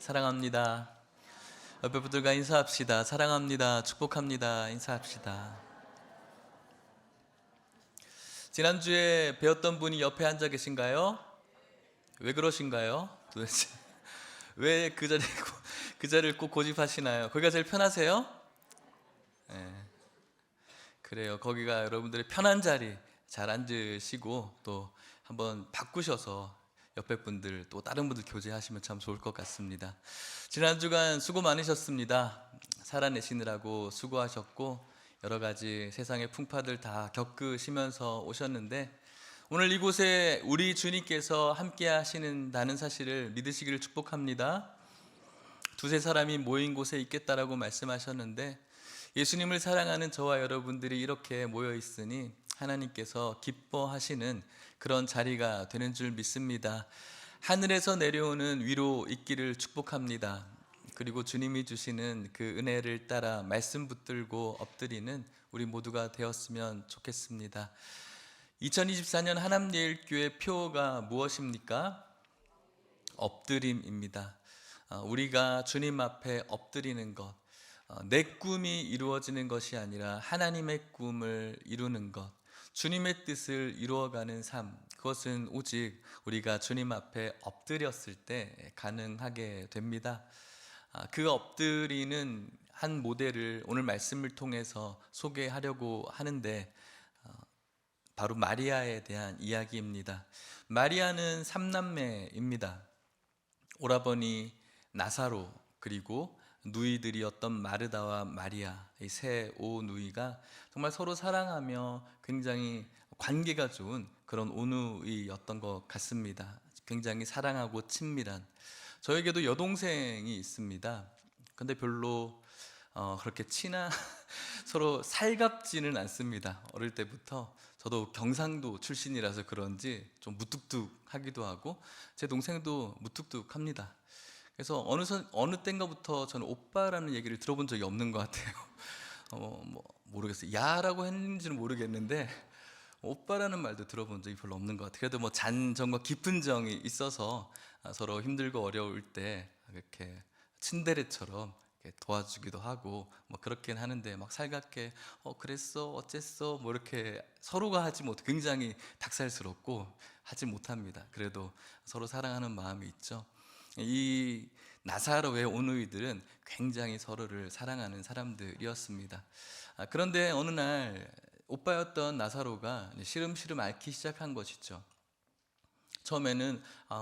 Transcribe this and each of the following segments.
사랑합니다. 옆에 분들과 인사합시다. 사랑합니다. 축복합니다. 인사합시다. 지난주에 배웠던 분이 옆에 앉아 계신가요? 왜 그러신가요? 도대체 왜 그 자리를 꼭 고집하시나요? 거기가 제일 편하세요? 네. 그래요. 거기가 여러분들의 편한 자리 잘 앉으시고 또 한번 바꾸셔서 옆에 분들 또 다른 분들 교제하시면 참 좋을 것 같습니다. 지난 주간 수고 많으셨습니다. 살아내시느라고 수고하셨고 여러 가지 세상의 풍파들 다 겪으시면서 오셨는데 오늘 이곳에 우리 주님께서 함께 하시는다는 사실을 믿으시기를 축복합니다. 두세 사람이 모인 곳에 있겠다라고 말씀하셨는데 예수님을 사랑하는 저와 여러분들이 이렇게 모여 있으니 하나님께서 기뻐하시는 그런 자리가 되는 줄 믿습니다. 하늘에서 내려오는 위로 있기를 축복합니다. 그리고 주님이 주시는 그 은혜를 따라 말씀 붙들고 엎드리는 우리 모두가 되었으면 좋겠습니다. 2024년 하남예일교회 표어가 무엇입니까? 엎드림입니다. 우리가 주님 앞에 엎드리는 것, 내 꿈이 이루어지는 것이 아니라 하나님의 꿈을 이루는 것, 주님의 뜻을 이루어가는 삶, 그것은 오직 우리가 주님 앞에 엎드렸을 때 가능하게 됩니다. 그 엎드리는 한 모델을 오늘 말씀을 통해서 소개하려고 하는데 바로 마리아에 대한 이야기입니다. 마리아는 삼남매입니다. 오라버니 나사로 그리고 누이들이었던 마르다와 마리아, 이 세 오누이가 정말 서로 사랑하며 굉장히 관계가 좋은 그런 오누이였던 것 같습니다. 굉장히 사랑하고 친밀한. 저에게도 여동생이 있습니다. 근데 별로 그렇게 서로 살갑지는 않습니다. 어릴 때부터 저도 경상도 출신이라서 그런지 좀 무뚝뚝하기도 하고 제 동생도 무뚝뚝합니다. 그래서 어느 때인가부터 저는 오빠라는 얘기를 들어본 적이 없는 것 같아요. 모르겠어요. 야라고 했는지는 모르겠는데 오빠라는 말도 들어본 적이 별로 없는 것 같아요. 그래도 뭐 잔정과 깊은 정이 있어서 서로 힘들고 어려울 때 이렇게 친데레처럼 이렇게 도와주기도 하고 뭐 그렇긴 하는데 막 살갑게 그랬어 어쨌어 뭐 이렇게 서로가 하지 못 굉장히 닭살스럽고 하지 못합니다. 그래도 서로 사랑하는 마음이 있죠. 이 나사로의 오누이들은 굉장히 서로를 사랑하는 사람들이었습니다. 그런데 어느 날 오빠였던 나사로가 시름시름 앓기 시작한 것이죠. 처음에는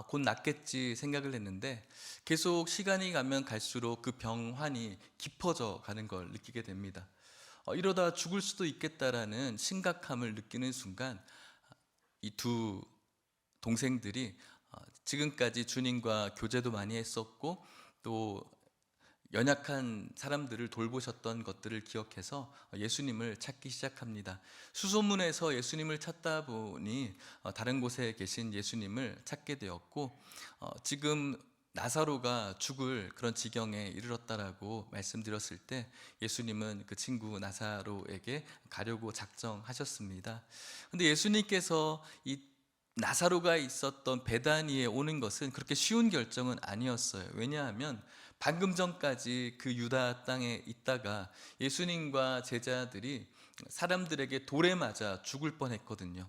곧 낫겠지 생각을 했는데 계속 시간이 가면 갈수록 그 병환이 깊어져 가는 걸 느끼게 됩니다. 이러다 죽을 수도 있겠다라는 심각함을 느끼는 순간 이 두 동생들이 지금까지 주님과 교제도 많이 했었고 또 연약한 사람들을 돌보셨던 것들을 기억해서 예수님을 찾기 시작합니다. 수소문에서 예수님을 찾다 보니 다른 곳에 계신 예수님을 찾게 되었고 지금 나사로가 죽을 그런 지경에 이르렀다라고 말씀드렸을 때 예수님은 그 친구 나사로에게 가려고 작정하셨습니다. 그런데 예수님께서 이 나사로가 있었던 베다니에 오는 것은 그렇게 쉬운 결정은 아니었어요. 왜냐하면 방금 전까지 그 유다 땅에 있다가 예수님과 제자들이 사람들에게 돌에 맞아 죽을 뻔했거든요.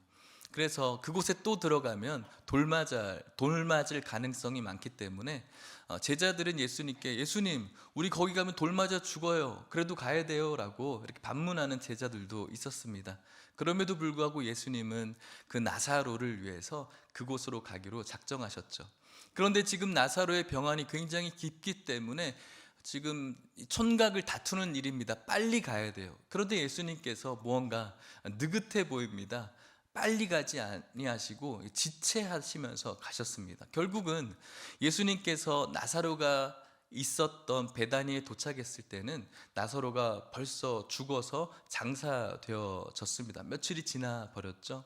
그래서 그곳에 또 들어가면 돌 맞을 가능성이 많기 때문에 제자들은 예수님께 예수님 우리 거기 가면 돌 맞아 죽어요. 그래도 가야 돼요 라고 이렇게 반문하는 제자들도 있었습니다. 그럼에도 불구하고 예수님은 그 나사로를 위해서 그곳으로 가기로 작정하셨죠. 그런데 지금 나사로의 병환이 굉장히 깊기 때문에 지금 촌각을 다투는 일입니다. 빨리 가야 돼요. 그런데 예수님께서 무언가 느긋해 보입니다. 빨리 가지 아니하시고 지체하시면서 가셨습니다. 결국은 예수님께서 나사로가 있었던 베다니에 도착했을 때는 나사로가 벌써 죽어서 장사되어졌습니다. 며칠이 지나 버렸죠.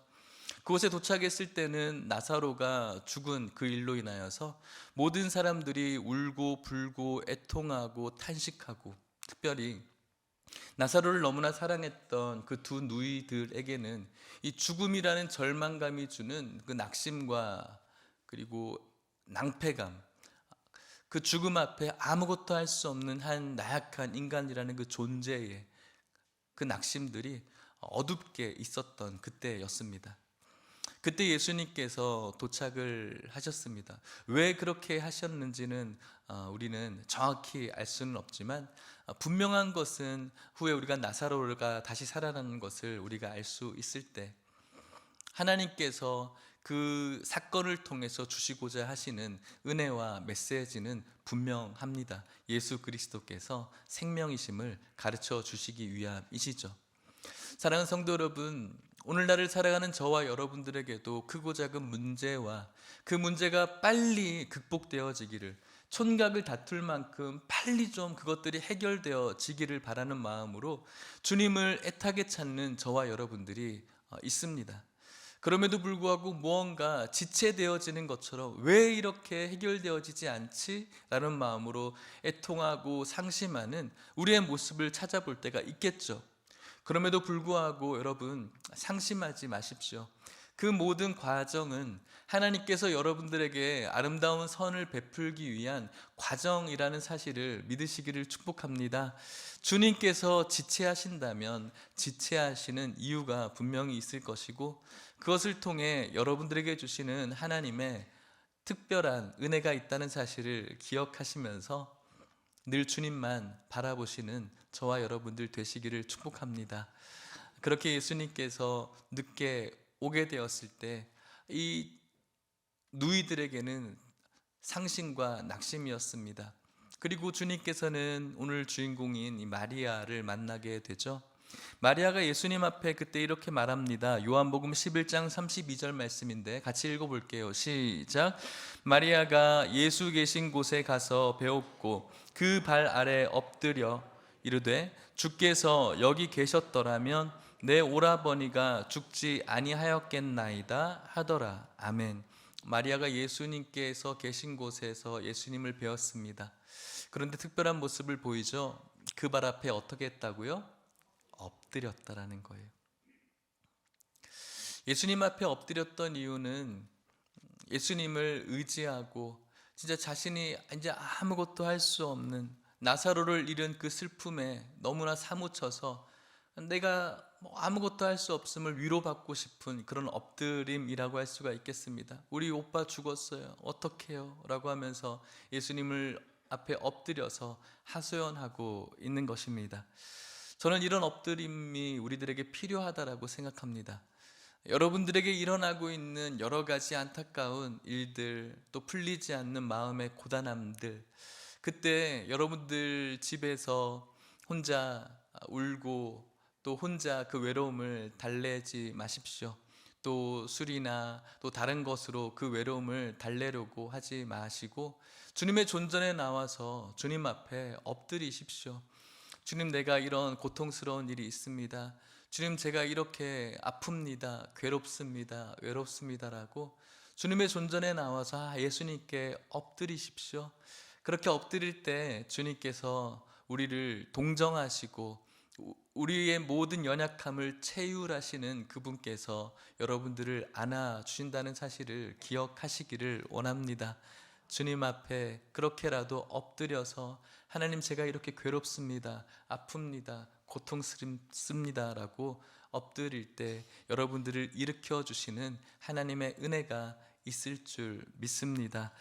그곳에 도착했을 때는 나사로가 죽은 그 일로 인하여서 모든 사람들이 울고 불고 애통하고 탄식하고 특별히 나사로를 너무나 사랑했던 그 두 누이들에게는 이 죽음이라는 절망감이 주는 그 낙심과 그리고 낭패감, 그 죽음 앞에 아무것도 할 수 없는 한 나약한 인간이라는 그 존재의 그 낙심들이 어둡게 있었던 그때였습니다. 그때 예수님께서 도착을 하셨습니다. 왜 그렇게 하셨는지는 우리는 정확히 알 수는 없지만 분명한 것은 후에 우리가 나사로가 다시 살아나는 것을 우리가 알 수 있을 때 하나님께서 그 사건을 통해서 주시고자 하시는 은혜와 메시지는 분명합니다. 예수 그리스도께서 생명이심을 가르쳐 주시기 위함이시죠. 사랑하는 성도 여러분, 오늘날을 살아가는 저와 여러분들에게도 크고 작은 문제와 그 문제가 빨리 극복되어지기를, 촌각을 다툴 만큼 빨리 좀 그것들이 해결되어지기를 바라는 마음으로 주님을 애타게 찾는 저와 여러분들이 있습니다. 그럼에도 불구하고 무언가 지체되어지는 것처럼 왜 이렇게 해결되어지지 않지? 라는 마음으로 애통하고 상심하는 우리의 모습을 찾아볼 때가 있겠죠. 그럼에도 불구하고 여러분, 상심하지 마십시오. 그 모든 과정은 하나님께서 여러분들에게 아름다운 선을 베풀기 위한 과정이라는 사실을 믿으시기를 축복합니다. 주님께서 지체하신다면 지체하시는 이유가 분명히 있을 것이고, 그것을 통해 여러분들에게 주시는 하나님의 특별한 은혜가 있다는 사실을 기억하시면서 늘 주님만 바라보시는 저와 여러분들 되시기를 축복합니다. 그렇게 예수님께서 늦게 오게 되었을 때 이 누이들에게는 상심과 낙심이었습니다. 그리고 주님께서는 오늘 주인공인 이 마리아를 만나게 되죠. 마리아가 예수님 앞에 그때 이렇게 말합니다. 요한복음 11장 32절 말씀인데 같이 읽어볼게요. 시작. 마리아가 예수 계신 곳에 가서 배웠고 그 발 아래 엎드려 이르되 주께서 여기 계셨더라면 내 오라버니가 죽지 아니하였겠나이다 하더라. 아멘. 마리아가 예수님께서 계신 곳에서 예수님을 배웠습니다. 그런데 특별한 모습을 보이죠. 그 발 앞에 어떻게 했다고요? 엎드렸다라는 거예요. 예수님 앞에 엎드렸던 이유는 예수님을 의지하고 진짜 자신이 이제 아무것도 할 수 없는 나사로를 잃은 그 슬픔에 너무나 사무쳐서 내가 아무것도 할 수 없음을 위로받고 싶은 그런 엎드림이라고 할 수가 있겠습니다. 우리 오빠 죽었어요. 어떡해요? 라고 하면서 예수님을 앞에 엎드려서 하소연하고 있는 것입니다. 저는 이런 엎드림이 우리들에게 필요하다라고 생각합니다. 여러분들에게 일어나고 있는 여러 가지 안타까운 일들, 또 풀리지 않는 마음의 고단함들, 그때 여러분들 집에서 혼자 울고 또 혼자 그 외로움을 달래지 마십시오. 또 술이나 또 다른 것으로 그 외로움을 달래려고 하지 마시고 주님의 존전에 나와서 주님 앞에 엎드리십시오. 주님, 내가 이런 고통스러운 일이 있습니다. 주님, 제가 이렇게 아픕니다. 괴롭습니다. 외롭습니다라고 주님의 존전에 나와서 예수님께 엎드리십시오. 그렇게 엎드릴 때 주님께서 우리를 동정하시고 우리의 모든 연약함을 체휼하시는 그분께서 여러분들을 안아주신다는 사실을 기억하시기를 원합니다. 주님 앞에 그렇게라도 엎드려서 하나님, 제가 이렇게 괴롭습니다. 아픕니다. 고통스럽습니다 라고 엎드릴 때 여러분들을 일으켜 주시는 하나님의 은혜가 있을 줄 믿습니다.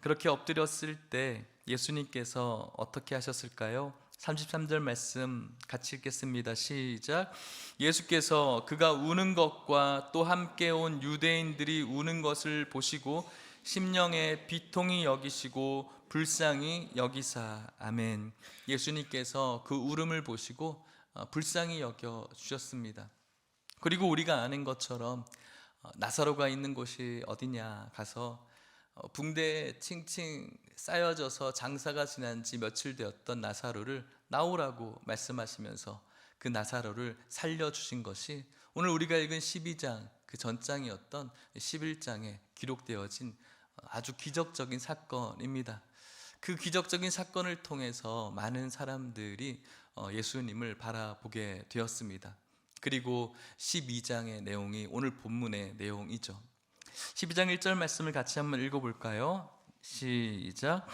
그렇게 엎드렸을 때 예수님께서 어떻게 하셨을까요? 33절 말씀 같이 읽겠습니다. 시작. 예수께서 그가 우는 것과 또 함께 온 유대인들이 우는 것을 보시고 심령에 비통히 여기시고 불쌍히 여기사. 아멘. 예수님께서 그 울음을 보시고 불쌍히 여겨 주셨습니다. 그리고 우리가 아는 것처럼 나사로가 있는 곳이 어디냐 가서 붕대에 칭칭 쌓여져서 장사가 지난 지 며칠 되었던 나사로를 나오라고 말씀하시면서 그 나사로를 살려주신 것이 오늘 우리가 읽은 12장 그 전장이었던 11장에 기록되어진 아주 기적적인 사건입니다. 그 기적적인 사건을 통해서 많은 사람들이 예수님을 바라보게 되었습니다. 그리고 12장의 내용이 오늘 본문의 내용이죠. 12장 1절 말씀을 같이 한번 읽어볼까요? 시작.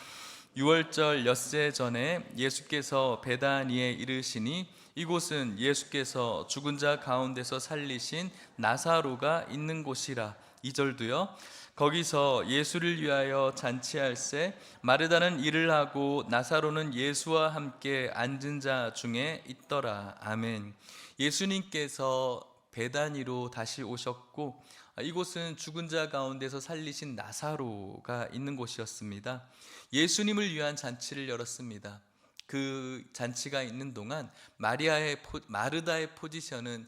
유월절 엿새 전에 예수께서 베다니에 이르시니 이곳은 예수께서 죽은 자 가운데서 살리신 나사로가 있는 곳이라. 2절도요. 거기서 예수를 위하여 잔치할새 마르다는 일을 하고 나사로는 예수와 함께 앉은 자 중에 있더라. 아멘. 예수님께서 베다니로 다시 오셨고 이곳은 죽은 자 가운데서 살리신 나사로가 있는 곳이었습니다. 예수님을 위한 잔치를 열었습니다. 그 잔치가 있는 동안 마르다의 포지션은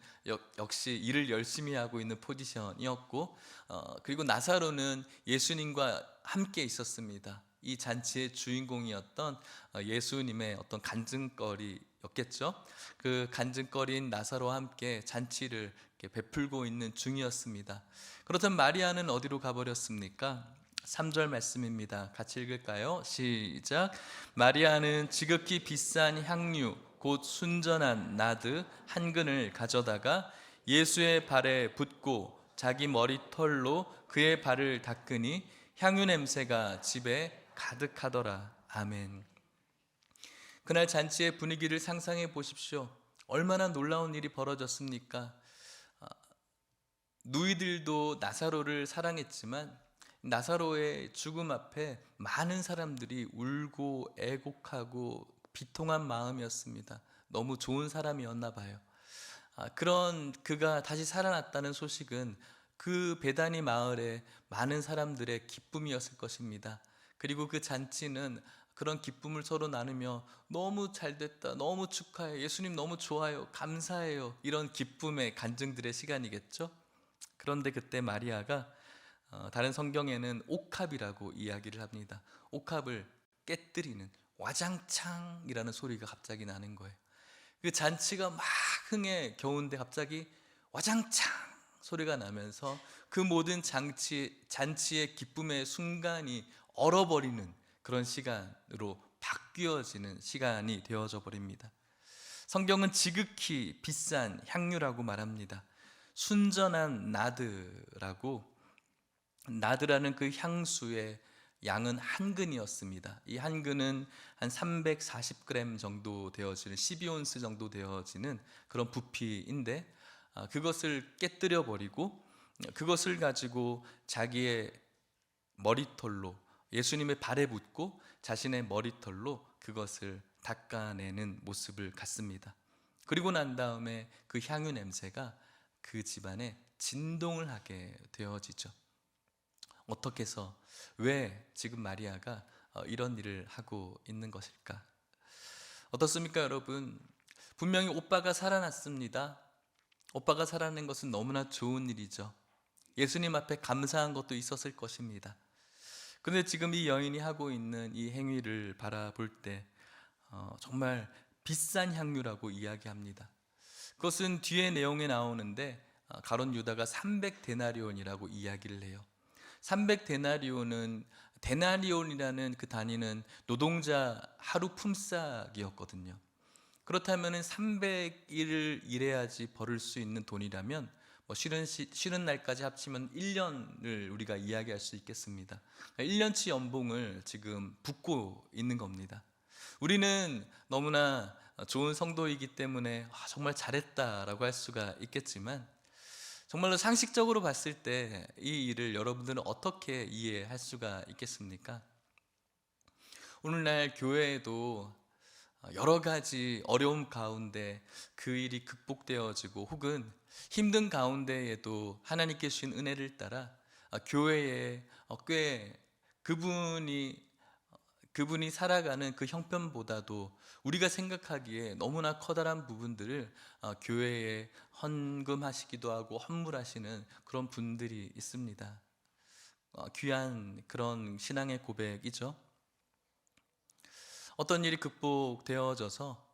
역시 일을 열심히 하고 있는 포지션이었고, 그리고 나사로는 예수님과 함께 있었습니다. 이 잔치의 주인공이었던 예수님의 어떤 간증거리였겠죠. 그 간증거리인 나사로와 함께 잔치를 베풀고 있는 중이었습니다. 그렇다면 마리아는 어디로 가버렸습니까? 3절 말씀입니다. 같이 읽을까요? 시작. 마리아는 지극히 비싼 향유 곧 순전한 나드 한 근을 가져다가 예수의 발에 붓고 자기 머리털로 그의 발을 닦으니 향유 냄새가 집에 가득하더라. 아멘. 그날 잔치의 분위기를 상상해 보십시오. 얼마나 놀라운 일이 벌어졌습니까? 누이들도 나사로를 사랑했지만 나사로의 죽음 앞에 많은 사람들이 울고 애곡하고 비통한 마음이었습니다. 너무 좋은 사람이었나 봐요. 그런 그가 다시 살아났다는 소식은 그 베다니 마을에 많은 사람들의 기쁨이었을 것입니다. 그리고 그 잔치는 그런 기쁨을 서로 나누며 너무 잘됐다, 너무 축하해, 예수님 너무 좋아요, 감사해요, 이런 기쁨의 간증들의 시간이겠죠. 그런데 그때 마리아가 다른 성경에는 옥합이라고 이야기를 합니다. 옥합을 깨뜨리는 와장창이라는 소리가 갑자기 나는 거예요. 그 잔치가 막 흥에 겨운데 갑자기 와장창 소리가 나면서 그 모든 잔치의 기쁨의 순간이 얼어버리는 그런 시간으로 바뀌어지는 시간이 되어져 버립니다. 성경은 지극히 비싼 향유라고 말합니다. 순전한 나드라는 그 향수의 양은 한 근이었습니다. 이 한 근은 한 340g 정도 되어지는 12온스 정도 되어지는 그런 부피인데 그것을 깨뜨려 버리고 그것을 가지고 자기의 머리털로 예수님의 발에 붓고 자신의 머리털로 그것을 닦아내는 모습을 갖습니다. 그리고 난 다음에 그 향유 냄새가 그 집안에 진동을 하게 되어지죠. 어떻게 해서 왜 지금 마리아가 이런 일을 하고 있는 것일까? 어떻습니까, 여러분? 분명히 오빠가 살아났습니다. 오빠가 살아난 것은 너무나 좋은 일이죠. 예수님 앞에 감사한 것도 있었을 것입니다. 그런데 지금 이 여인이 하고 있는 이 행위를 바라볼 때 정말 비싼 향유라고 이야기합니다. 그것은 뒤에 내용에 나오는데 가룟 유다가 300데나리온이라고 이야기를 해요. 300데나리온은 데나리온이라는 그 단위는 노동자 하루 품삯이었거든요. 그렇다면 300일을 일해야지 벌을 수 있는 돈이라면 쉬는 날까지 합치면 1년을 우리가 이야기할 수 있겠습니다. 1년치 연봉을 지금 붓고 있는 겁니다. 우리는 너무나 좋은 성도이기 때문에 정말 잘했다라고 할 수가 있겠지만 정말로 상식적으로 봤을 때 이 일을 여러분들은 어떻게 이해할 수가 있겠습니까? 오늘날 교회에도 여러 가지 어려움 가운데 그 일이 극복되어지고 혹은 힘든 가운데에도 하나님께 주신 은혜를 따라 교회에 꽤 그분이 살아가는 그 형편보다도 우리가 생각하기에 너무나 커다란 부분들을 교회에 헌금하시기도 하고 헌물하시는 그런 분들이 있습니다. 귀한 그런 신앙의 고백이죠. 어떤 일이 극복되어져서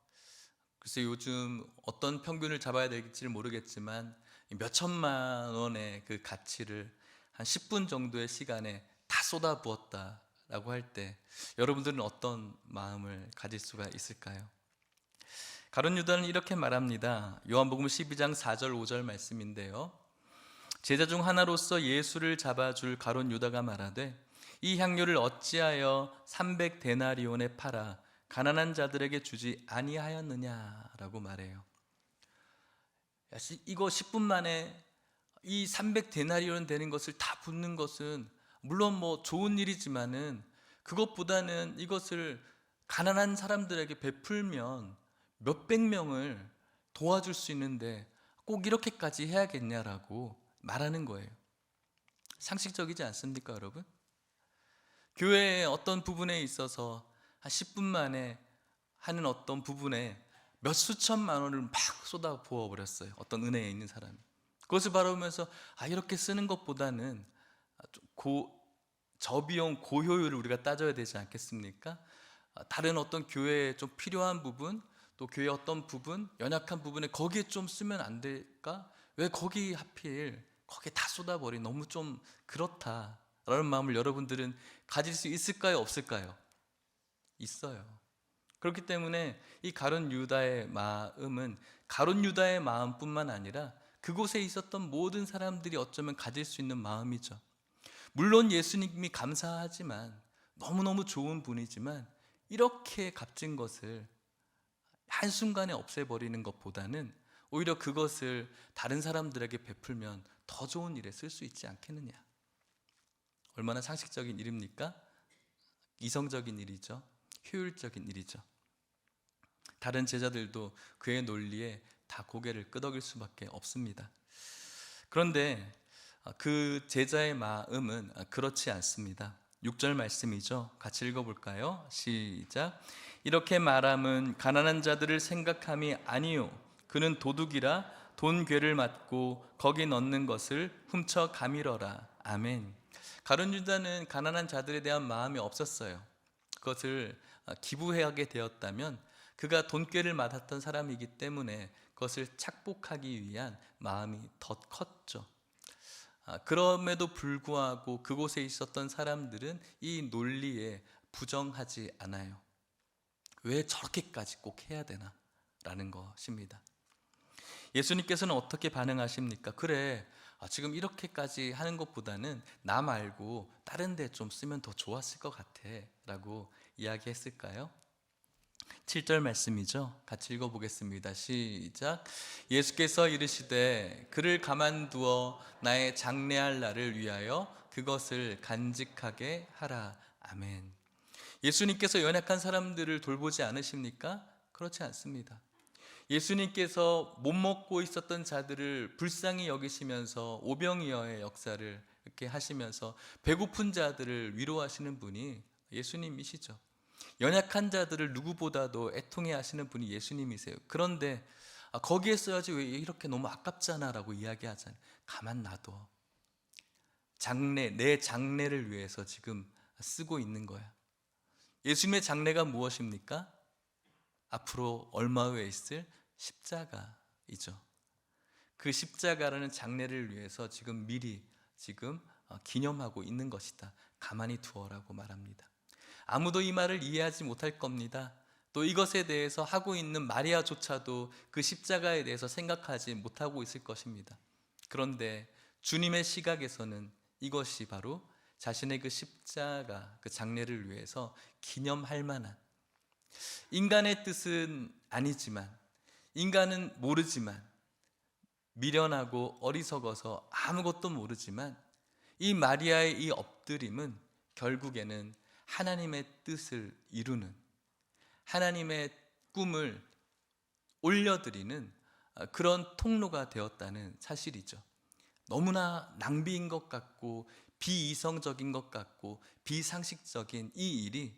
글쎄 요즘 어떤 평균을 잡아야 될지를 모르겠지만 몇 천만 원의 그 가치를 한 10분 정도의 시간에 다 쏟아부었다 라고 할 때 여러분들은 어떤 마음을 가질 수가 있을까요? 가룟 유다는 이렇게 말합니다. 요한복음 12장 4절 5절 말씀인데요. 제자 중 하나로서 예수를 잡아줄 가룟 유다가 말하되 이 향료를 어찌하여 300데나리온에 팔아 가난한 자들에게 주지 아니하였느냐라고 말해요. 이거 10분 만에 이 300데나리온 되는 것을 다 붓는 것은 물론 뭐 좋은 일이지만은 그것보다는 이것을 가난한 사람들에게 베풀면 몇백 명을 도와줄 수 있는데 꼭 이렇게까지 해야겠냐라고 말하는 거예요. 상식적이지 않습니까, 여러분? 교회의 어떤 부분에 있어서 한 10분 만에 하는 어떤 부분에 몇 수천만 원을 막 쏟아 부어 버렸어요. 어떤 은혜에 있는 사람이. 그것을 바라보면서 이렇게 쓰는 것보다는 저비용 고효율을 우리가 따져야 되지 않겠습니까? 다른 어떤 교회에 좀 필요한 부분, 또 교회 어떤 부분, 연약한 부분에 거기에 좀 쓰면 안 될까? 왜 거기 하필 거기에 다 쏟아버리? 너무 좀 그렇다라는 마음을 여러분들은 가질 수 있을까요? 없을까요? 있어요. 그렇기 때문에 이 가룟 유다의 마음은 가룟 유다의 마음뿐만 아니라 그곳에 있었던 모든 사람들이 어쩌면 가질 수 있는 마음이죠. 물론 예수님이 감사하지만 너무너무 좋은 분이지만 이렇게 값진 것을 한순간에 없애버리는 것보다는 오히려 그것을 다른 사람들에게 베풀면 더 좋은 일에 쓸 수 있지 않겠느냐. 얼마나 상식적인 일입니까? 이성적인 일이죠. 효율적인 일이죠. 다른 제자들도 그의 논리에 다 고개를 끄덕일 수밖에 없습니다. 그런데 그 제자의 마음은 그렇지 않습니다. 6절 말씀이죠. 같이 읽어볼까요? 시작. 이렇게 말함은 가난한 자들을 생각함이 아니요 그는 도둑이라 돈 괴를 맞고 거기 넣는 것을 훔쳐 가밀어라. 아멘. 가룟 유다는 가난한 자들에 대한 마음이 없었어요. 그것을 기부하게 되었다면 그가 돈꾀를 맡았던 사람이기 때문에 그것을 착복하기 위한 마음이 더 컸죠. 그럼에도 불구하고 그곳에 있었던 사람들은 이 논리에 부정하지 않아요. 왜 저렇게까지 꼭 해야 되나? 라는 것입니다. 예수님께서는 어떻게 반응하십니까? 그래, 지금 이렇게까지 하는 것보다는 나 말고 다른 데 좀 쓰면 더 좋았을 것 같아 라고 이야기했을까요? 7절 말씀이죠. 같이 읽어보겠습니다. 시작. 예수께서 이르시되 그를 가만두어 나의 장래할 날을 위하여 그것을 간직하게 하라. 아멘. 예수님께서 연약한 사람들을 돌보지 않으십니까? 그렇지 않습니다. 예수님께서 못 먹고 있었던 자들을 불쌍히 여기시면서 오병이어의 역사를 이렇게 하시면서 배고픈 자들을 위로하시는 분이 예수님이시죠. 연약한 자들을 누구보다도 애통해 하시는 분이 예수님이세요. 그런데 거기에 써야지 왜 이렇게 너무 아깝잖아 라고 이야기하잖아요. 가만 놔둬. 내 장래를 위해서 지금 쓰고 있는 거야. 예수님의 장래가 무엇입니까? 앞으로 얼마 후에 있을 십자가이죠. 그 십자가라는 장래를 위해서 지금 미리 기념하고 있는 것이다. 가만히 두어라고 말합니다. 아무도 이 말을 이해하지 못할 겁니다. 또 이것에 대해서 하고 있는 마리아조차도 그 십자가에 대해서 생각하지 못하고 있을 것입니다. 그런데 주님의 시각에서는 이것이 바로 자신의 그 십자가, 그 장래를 위해서 기념할 만한, 인간의 뜻은 아니지만, 인간은 모르지만, 미련하고 어리석어서 아무것도 모르지만 이 마리아의 이 엎드림은 결국에는 하나님의 뜻을 이루는, 하나님의 꿈을 올려드리는 그런 통로가 되었다는 사실이죠. 너무나 낭비인 것 같고 비이성적인 것 같고 비상식적인 이 일이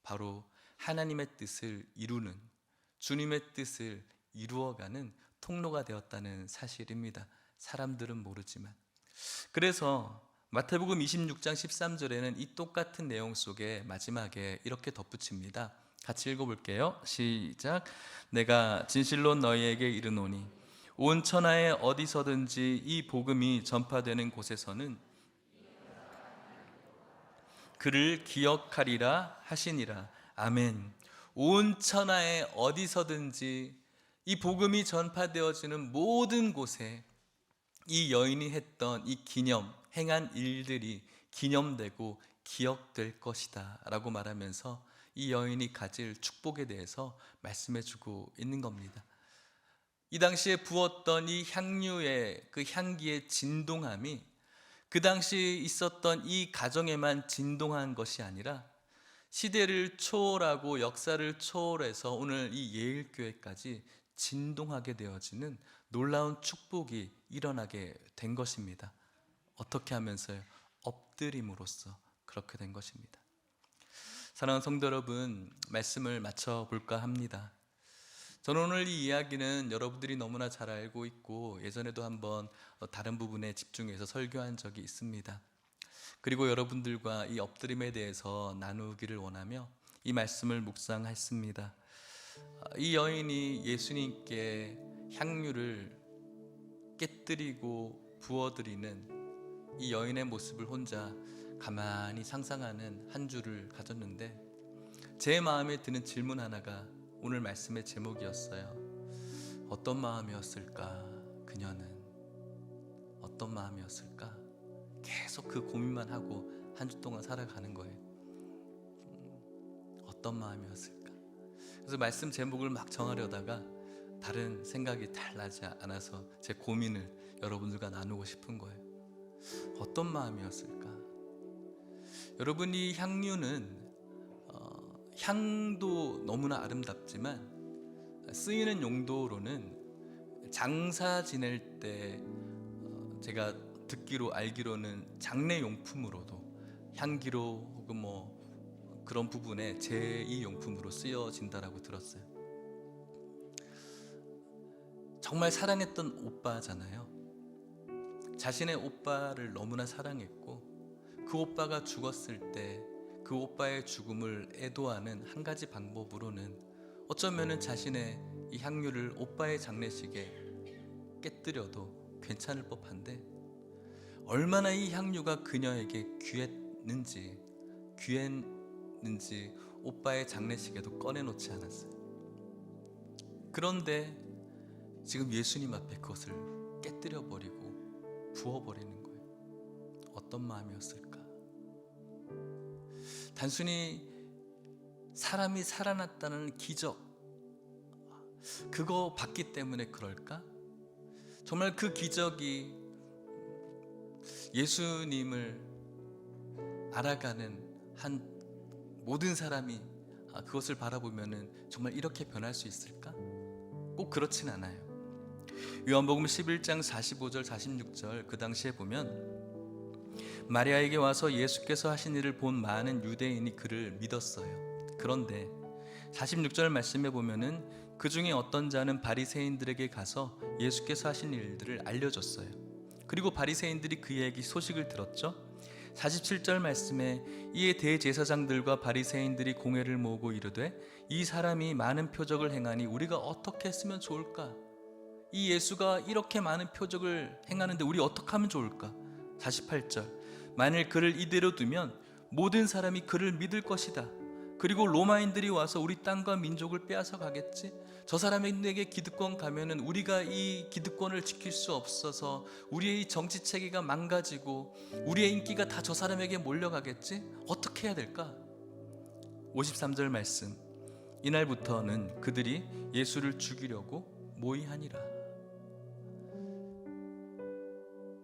바로 하나님의 뜻을 이루는, 주님의 뜻을 이루어가는 통로가 되었다는 사실입니다. 사람들은 모르지만. 그래서 마태복음 26장 13절에는 이 똑같은 내용 속에 마지막에 이렇게 덧붙입니다. 같이 읽어볼게요. 시작. 내가 진실로 너희에게 이르노니 온 천하에 어디서든지 이 복음이 전파되는 곳에서는 그를 기억하리라 하시니라. 아멘. 온 천하에 어디서든지 이 복음이 전파되어지는 모든 곳에 이 여인이 했던 이 행한 일들이 기념되고 기억될 것이다 라고 말하면서 이 여인이 가질 축복에 대해서 말씀해 주고 있는 겁니다. 이 당시에 부었던 이 향유의 그 향기의 진동함이 그 당시 있었던 이 가정에만 진동한 것이 아니라 시대를 초월하고 역사를 초월해서 오늘 이 예일교회까지 진동하게 되어지는 놀라운 축복이 일어나게 된 것입니다. 어떻게 하면서요? 엎드림으로써 그렇게 된 것입니다. 사랑하는 성도 여러분, 말씀을 마쳐볼까 합니다. 저는 오늘 이 이야기는 여러분들이 너무나 잘 알고 있고 예전에도 한번 다른 부분에 집중해서 설교한 적이 있습니다. 그리고 여러분들과 이 엎드림에 대해서 나누기를 원하며 이 말씀을 묵상했습니다. 이 여인이 예수님께 향유를 깨뜨리고 부어드리는 이 여인의 모습을 혼자 가만히 상상하는 한 주를 가졌는데 제 마음에 드는 질문 하나가 오늘 말씀의 제목이었어요. 어떤 마음이었을까? 그녀는 어떤 마음이었을까? 계속 그 고민만 하고 한 주 동안 살아가는 거예요. 어떤 마음이었을까? 그래서 말씀 제목을 막 정하려다가 다른 생각이 잘 나지 않아서 제 고민을 여러분들과 나누고 싶은 거예요. 어떤 마음이었을까? 여러분, 이 향유는 향도 너무나 아름답지만 쓰이는 용도로는 장사 지낼 때 제가 듣기로 알기로는 장례용품으로도 향기로 혹은 뭐 그런 부분에 제2용품으로 쓰여진다라고 들었어요. 정말 사랑했던 오빠잖아요. 자신의 오빠를 너무나 사랑했고 그 오빠가 죽었을 때 그 오빠의 죽음을 애도하는 한 가지 방법으로는 어쩌면은 자신의 이 향유를 오빠의 장례식에 깨뜨려도 괜찮을 법한데 얼마나 이 향유가 그녀에게 귀했는지 오빠의 장례식에도 꺼내놓지 않았어요. 그런데 지금 예수님 앞에 그것을 깨뜨려버리고 부어버리는 거예요. 어떤 마음이었을까? 단순히 사람이 살아났다는 기적, 그거 봤기 때문에 그럴까? 정말 그 기적이 예수님을 알아가는 한 모든 사람이 그것을 바라보면은 정말 이렇게 변할 수 있을까? 꼭 그렇진 않아요. 요한복음 11장 45절 46절 그 당시에 보면 마리아에게 와서 예수께서 하신 일을 본 많은 유대인이 그를 믿었어요. 그런데 46절 말씀에 보면은 그 중에 어떤 자는 바리새인들에게 가서 예수께서 하신 일들을 알려줬어요. 그리고 바리새인들이 그에게 소식을 들었죠. 47절 말씀에 이에 대제사장들과 바리새인들이 공회를 모으고 이르되 이 사람이 많은 표적을 행하니 우리가 어떻게 했으면 좋을까? 이 예수가 이렇게 많은 표적을 행하는데 우리 어떻게 하면 좋을까? 48절 만일 그를 이대로 두면 모든 사람이 그를 믿을 것이다. 그리고 로마인들이 와서 우리 땅과 민족을 빼앗아 가겠지. 저 사람에게 기득권 가면은 우리가 이 기득권을 지킬 수 없어서 우리의 이 정치 체계가 망가지고 우리의 인기가 다 저 사람에게 몰려가겠지. 어떻게 해야 될까? 53절 말씀 이날부터는 그들이 예수를 죽이려고 모의하니라.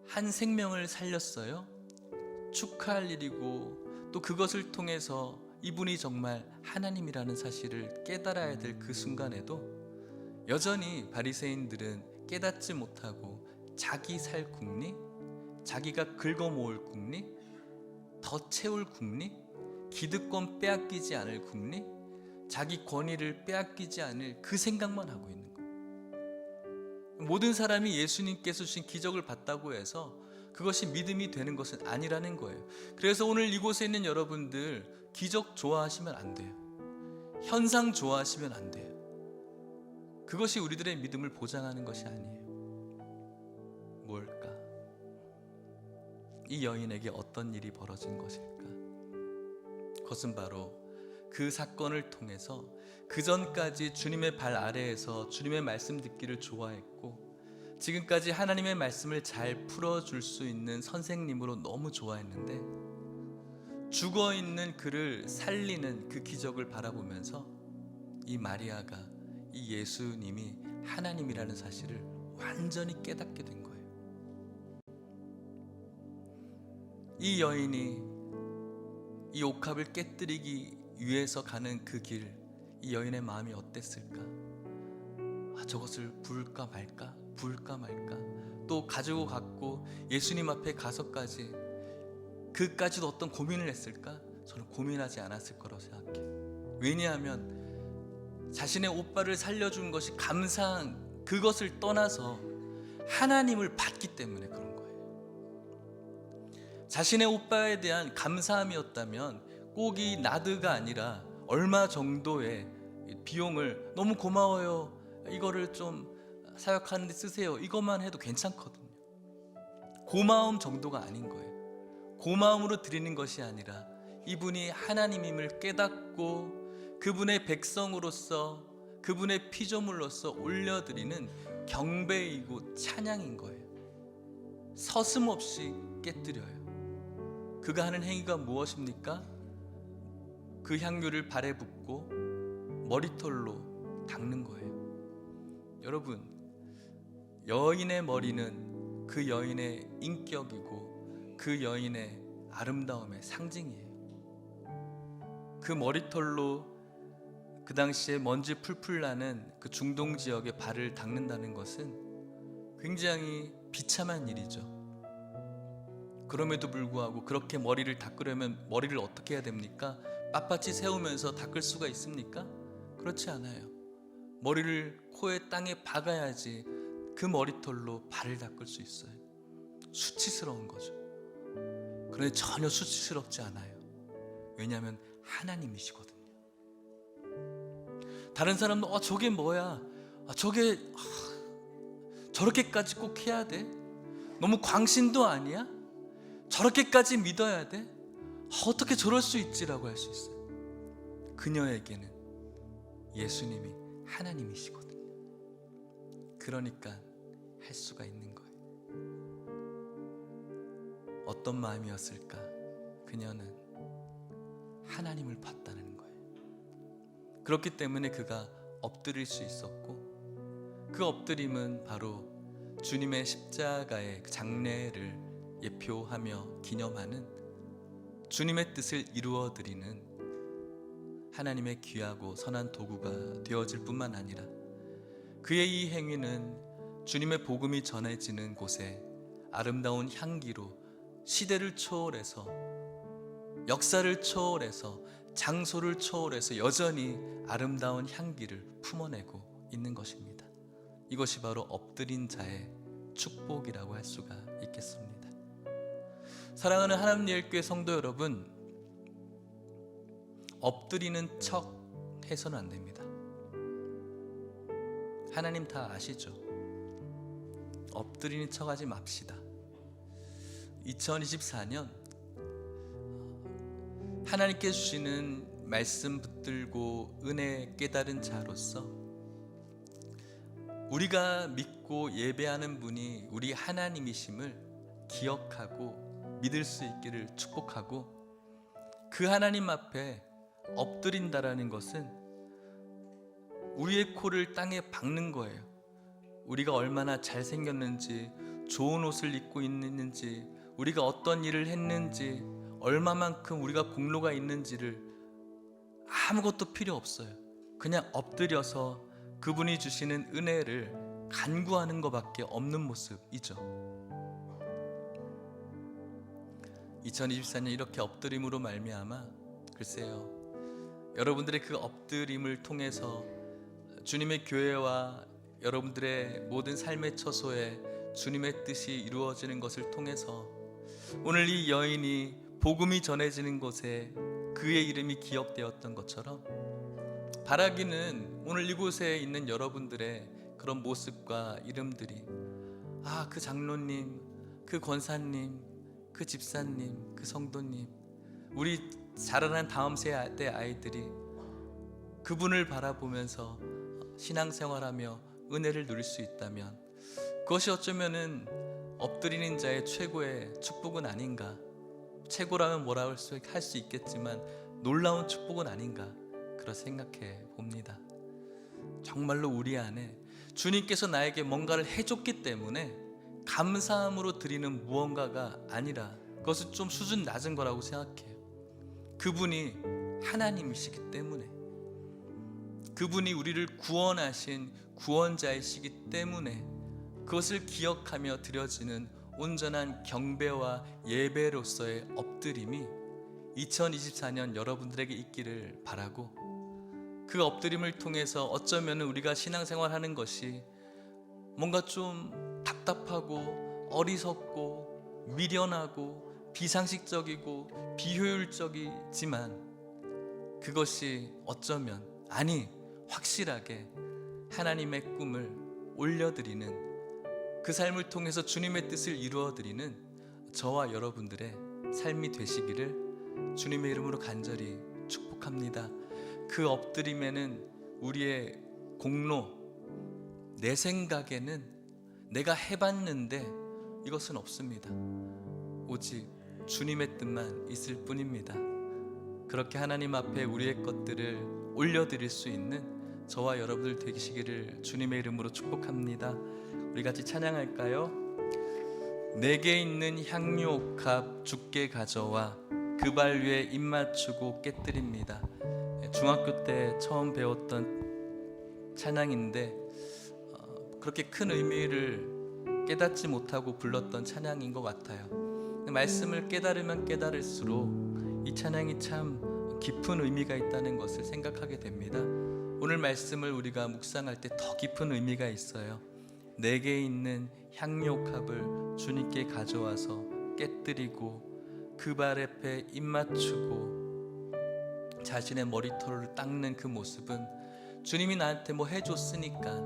한 생명을 살렸어요. 축하할 일이고 또 그것을 통해서 이분이 정말 하나님이라는 사실을 깨달아야 될 그 순간에도 여전히 바리새인들은 깨닫지 못하고 자기 살 궁리, 자기가 긁어모을 궁리, 더 채울 궁리, 기득권 빼앗기지 않을 궁리, 자기 권위를 빼앗기지 않을 그 생각만 하고 있는 거예요. 모든 사람이 예수님께서 주신 기적을 봤다고 해서 그것이 믿음이 되는 것은 아니라는 거예요. 그래서 오늘 이곳에 있는 여러분들 기적 좋아하시면 안 돼요. 현상 좋아하시면 안 돼요. 그것이 우리들의 믿음을 보장하는 것이 아니에요. 뭘까? 이 여인에게 어떤 일이 벌어진 것일까? 그것은 바로 그 사건을 통해서 그 전까지 주님의 발 아래에서 주님의 말씀 듣기를 좋아했고 지금까지 하나님의 말씀을 잘 풀어줄 수 있는 선생님으로 너무 좋아했는데 죽어 있는 그를 살리는 그 기적을 바라보면서 이 마리아가 이 예수님이 하나님이라는 사실을 완전히 깨닫게 된 거예요. 이 여인이 이 옥합을 깨뜨리기 위해서 가는 그 길, 이 여인의 마음이 어땠을까? 저것을 부을까 말까? 부을까 말까? 또 가지고 갔고 예수님 앞에 가서까지 그까지도 어떤 고민을 했을까? 저는 고민하지 않았을 거라고 생각해요. 왜냐하면 자신의 오빠를 살려준 것이 감사한 그것을 떠나서 하나님을 받기 때문에 그런 거예요. 자신의 오빠에 대한 감사함이었다면 꼭 이 나드가 아니라 얼마 정도의 비용을 너무 고마워요, 이거를 좀 사역하는 데 쓰세요, 이것만 해도 괜찮거든요. 고마움 정도가 아닌 거예요. 고마움으로 드리는 것이 아니라 이분이 하나님임을 깨닫고 그분의 백성으로서 그분의 피조물로서 올려드리는 경배이고 찬양인 거예요. 서슴없이 깨뜨려요. 그가 하는 행위가 무엇입니까? 그 향유를 발에 붓고 머리털로 닦는 거예요. 여러분, 여인의 머리는 그 여인의 인격이고 그 여인의 아름다움의 상징이에요. 그 머리털로 그 당시에 먼지 풀풀 나는 그 중동 지역의 발을 닦는다는 것은 굉장히 비참한 일이죠. 그럼에도 불구하고 그렇게 머리를 닦으려면 머리를 어떻게 해야 됩니까? 빳빳이 세우면서 닦을 수가 있습니까? 그렇지 않아요. 머리를 코에 땅에 박아야지 그 머리털로 발을 닦을 수 있어요. 수치스러운 거죠. 그런데 전혀 수치스럽지 않아요. 왜냐하면 하나님이시거든요. 다른 사람은 저게 뭐야? 저렇게까지 꼭 해야 돼? 너무 광신도 아니야? 저렇게까지 믿어야 돼? 어떻게 저럴 수 있지라고 할 수 있어요. 그녀에게는 예수님이 하나님이시거든요. 그러니까 할 수가 있는 거예요. 어떤 마음이었을까? 그녀는 하나님을 봤다는 거예요. 그렇기 때문에 그가 엎드릴 수 있었고, 그 엎드림은 바로 주님의 십자가의 장례를 예표하며 기념하는 주님의 뜻을 이루어드리는 하나님의 귀하고 선한 도구가 되어질 뿐만 아니라 그의 이 행위는 주님의 복음이 전해지는 곳에 아름다운 향기로 시대를 초월해서, 역사를 초월해서, 장소를 초월해서 여전히 아름다운 향기를 품어내고 있는 것입니다. 이것이 바로 엎드린 자의 축복이라고 할 수가 있겠습니다. 사랑하는 하나님 예일교회 성도 여러분, 엎드리는 척 해서는 안 됩니다. 하나님 다 아시죠? 엎드리는 척 하지 맙시다. 2024년 하나님께 주시는 말씀 붙들고 은혜 깨달은 자로서 우리가 믿고 예배하는 분이 우리 하나님이심을 기억하고 믿을 수 있기를 축복하고, 그 하나님 앞에 엎드린다라는 것은 우리의 코를 땅에 박는 거예요. 우리가 얼마나 잘생겼는지, 좋은 옷을 입고 있는지, 우리가 어떤 일을 했는지, 얼마만큼 우리가 공로가 있는지를 아무것도 필요 없어요. 그냥 엎드려서 그분이 주시는 은혜를 간구하는 것밖에 없는 모습이죠. 2024년 이렇게 엎드림으로 말미암아 글쎄요, 여러분들의 그 엎드림을 통해서 주님의 교회와 여러분들의 모든 삶의 처소에 주님의 뜻이 이루어지는 것을 통해서 오늘 이 여인이 복음이 전해지는 곳에 그의 이름이 기억되었던 것처럼 바라기는 오늘 이곳에 있는 여러분들의 그런 모습과 이름들이, 그 장로님, 그 권사님, 그 집사님, 그 성도님, 우리 자라난 다음 세대 아이들이 그분을 바라보면서 신앙생활하며 은혜를 누릴 수 있다면 그것이 어쩌면은 엎드리는 자의 최고의 축복은 아닌가. 최고라면 뭐라 할 수 있겠지만 놀라운 축복은 아닌가 그렇게 생각해 봅니다. 정말로 우리 안에 주님께서 나에게 뭔가를 해줬기 때문에 감사함으로 드리는 무언가가 아니라 그것은 좀 수준 낮은 거라고 생각해요. 그분이 하나님이시기 때문에, 그분이 우리를 구원하신 구원자이시기 때문에 그것을 기억하며 드려지는 온전한 경배와 예배로서의 엎드림이 2024년 여러분들에게 있기를 바라고, 그 엎드림을 통해서 어쩌면 우리가 신앙생활하는 것이 뭔가 좀 답답하고 어리석고 미련하고 비상식적이고 비효율적이지만 그것이 어쩌면, 아니 확실하게 하나님의 꿈을 올려드리는, 그 삶을 통해서 주님의 뜻을 이루어드리는 저와 여러분들의 삶이 되시기를 주님의 이름으로 간절히 축복합니다. 그 엎드림에는 우리의 공로, 내 생각에는 내가 해봤는데 이것은 없습니다. 오직 주님의 뜻만 있을 뿐입니다. 그렇게 하나님 앞에 우리의 것들을 올려드릴 수 있는 저와 여러분들 되시기를 주님의 이름으로 축복합니다. 우리 같이 찬양할까요? 내게 있는 향유옥합 주께 가져와 그 발 위에 입 맞추고 깨뜨립니다. 중학교 때 처음 배웠던 찬양인데 그렇게 큰 의미를 깨닫지 못하고 불렀던 찬양인 것 같아요. 말씀을 깨달으면 깨달을수록 이 찬양이 참 깊은 의미가 있다는 것을 생각하게 됩니다. 오늘 말씀을 우리가 묵상할 때 더 깊은 의미가 있어요. 내게 있는 향유옥합을 주님께 가져와서 깨뜨리고 그 발 앞에 입 맞추고 자신의 머리털을 닦는 그 모습은 주님이 나한테 뭐 해줬으니까,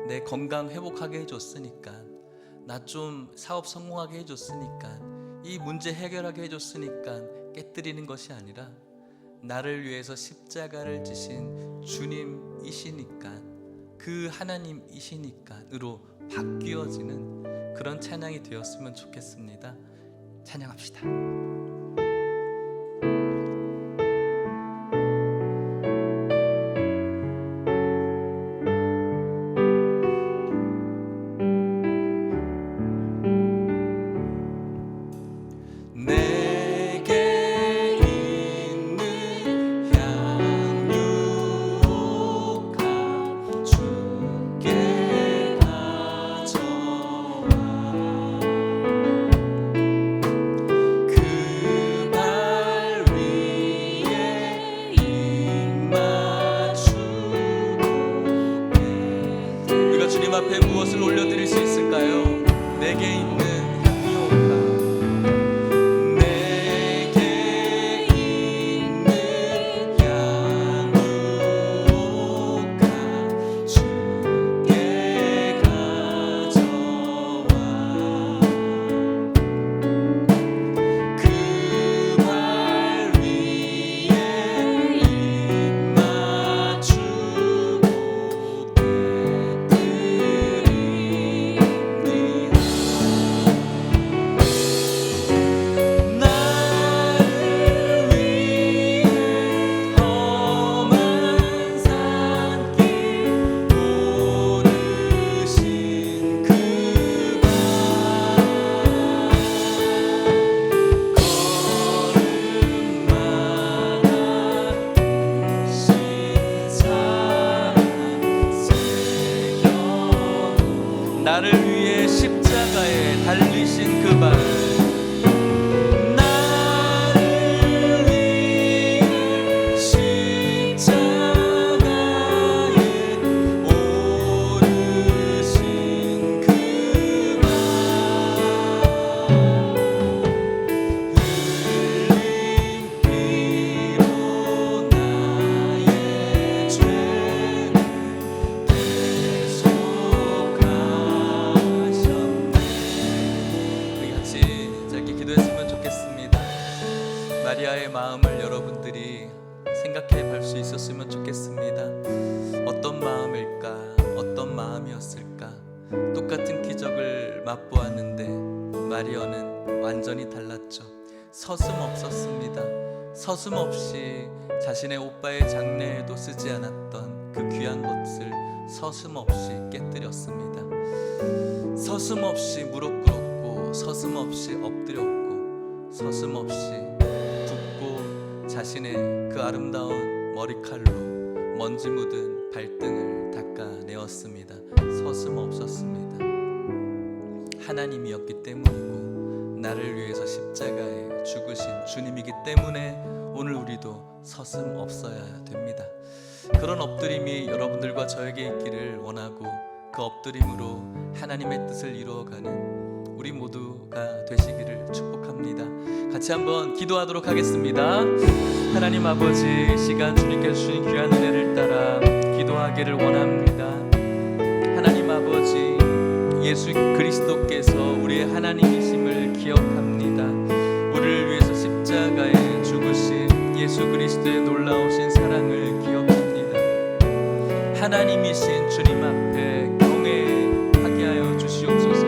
내 건강 회복하게 해줬으니까, 나 좀 사업 성공하게 해줬으니까, 이 문제 해결하게 해줬으니까 깨뜨리는 것이 아니라 나를 위해서 십자가를 지신 주님이시니까, 그 하나님이시니까으로 바뀌어지는 그런 찬양이 되었으면 좋겠습니다. 찬양합시다. 주님 앞에 무엇을 올려드릴 수 있을까요? 내게 있는 향유옥합, 내게 있는 향유옥합 주께 가져와 그 발 위에 입 맞추고 나를 위해 십자가에 달리신 그 발, 나를 위해 십자가에 오르신 그 발, 흘린 피로 나의 죄를 기도했으면 좋겠습니다. 마리아의 마음을 여러분들이 생각해 볼 수 있었으면 좋겠습니다. 어떤 마음일까? 어떤 마음이었을까? 똑같은 기적을 맛보았는데 마리아는 완전히 달랐죠. 서슴없었습니다. 서슴없이 자신의 오빠의 장례에도 쓰지 않았던 그 귀한 것을 서슴없이 깨뜨렸습니다. 서슴없이 무릎 꿇었고, 서슴없이 엎드렸고, 서슴없이 붓고 자신의 그 아름다운 머리칼로 먼지 묻은 발등을 닦아내었습니다. 서슴없었습니다. 하나님이었기 때문이고, 나를 위해서 십자가에 죽으신 주님이기 때문에 오늘 우리도 서슴없어야 됩니다. 그런 엎드림이 여러분들과 저에게 있기를 원하고, 그 엎드림으로 하나님의 뜻을 이루어가는 우리 모두가 되시기를 축복합니다. 같이 한번 기도하도록 하겠습니다. 하나님 아버지, 이 시간 주님께서 주신 귀한 은혜를 따라 기도하기를 원합니다. 하나님 아버지, 예수 그리스도께서 우리의 하나님이심을 기억합니다. 우리를 위해서 십자가에 죽으신 예수 그리스도의 놀라우신 사랑을 기억합니다. 하나님이신 주님 앞에 경외하게 하여 주시옵소서.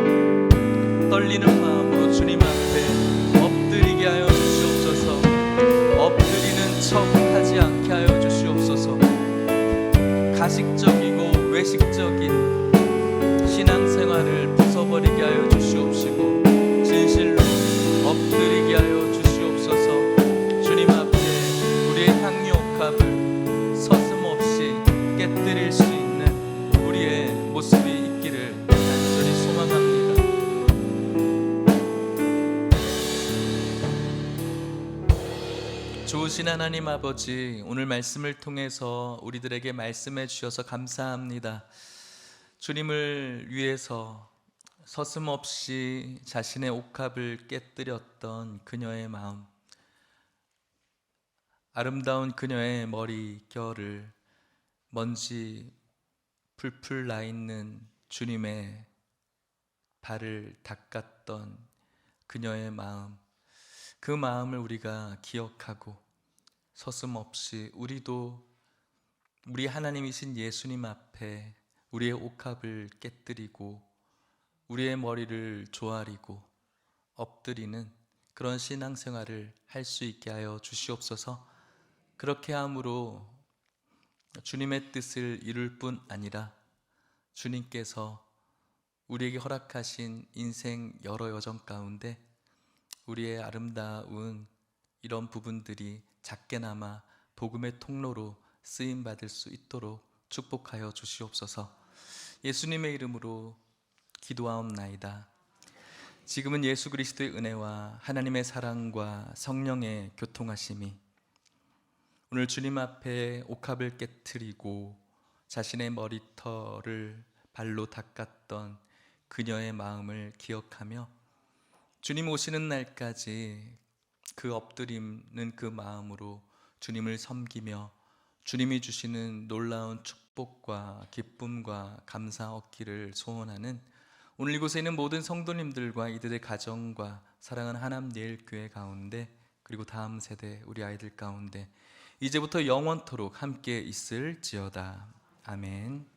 떨리는 마음으로 주님 앞에 엎드리게 하여 주시옵소서. 엎드리는 척 하지 않게 하여 주시옵소서. 가식적이고 외식적인 신앙생활을 부숴버리게 하여 주시옵시고, 진실로 엎드리게 하여 주시옵소서. 주님 앞에 우리의 향유 옥합을 서슴없이 깨뜨릴 수 있는 우리의 모습이 있기를 간절히 소망합니다. 좋으신 하나님 아버지, 오늘 말씀을 통해서 우리들에게 말씀해 주셔서 감사합니다. 주님을 위해서 서슴없이 자신의 옥합을 깨뜨렸던 그녀의 마음, 아름다운 그녀의 머리결을 먼지 풀풀 나 있는 주님의 발을 닦았던 그녀의 마음, 그 마음을 우리가 기억하고 서슴없이 우리도 우리 하나님이신 예수님 앞에 우리의 옥합을 깨뜨리고 우리의 머리를 조아리고 엎드리는 그런 신앙생활을 할 수 있게 하여 주시옵소서. 그렇게 함으로 주님의 뜻을 이룰 뿐 아니라 주님께서 우리에게 허락하신 인생 여러 여정 가운데 우리의 아름다운 이런 부분들이 작게나마 복음의 통로로 쓰임받을 수 있도록 축복하여 주시옵소서. 예수님의 이름으로 기도하옵나이다. 지금은 예수 그리스도의 은혜와 하나님의 사랑과 성령의 교통하심이 오늘 주님 앞에 옥합을 깨트리고 자신의 머리털을 발로 닦았던 그녀의 마음을 기억하며 주님 오시는 날까지 그 엎드리는 그 마음으로 주님을 섬기며 주님이 주시는 놀라운 축복과 기쁨과 감사 얻기를 소원하는 오늘 이곳에 있는 모든 성도님들과 이들의 가정과 사랑하는 하남예일교회 가운데, 그리고 다음 세대 우리 아이들 가운데 이제부터 영원토록 함께 있을지어다. 아멘.